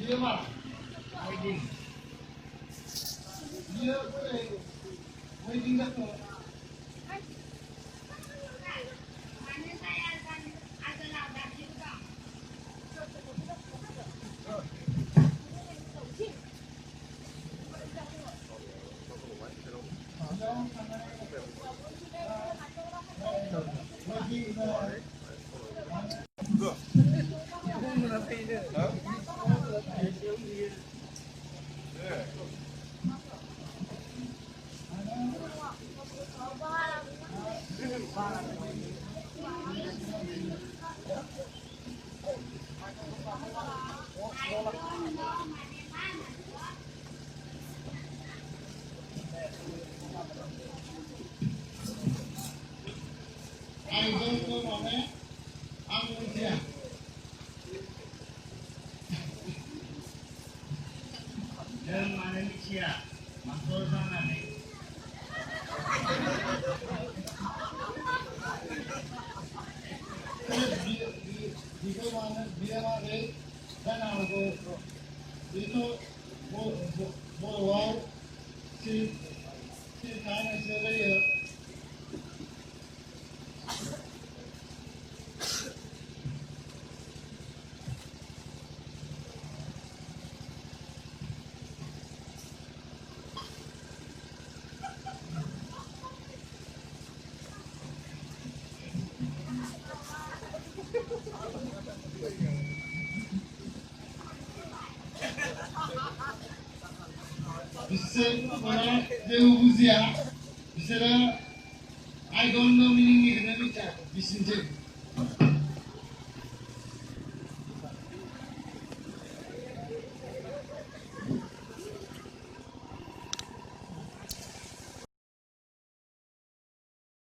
Dia mah, dia boleh, wedding dah tu. I don't know mana Malaysia. Dan Malaysia masuk sana ni. Di mana dia ada dan aku itu bawa si tanah saya. Bisa orang Dewa Buzia, bisa I don't know meaning ni dengan bicara, bisa je.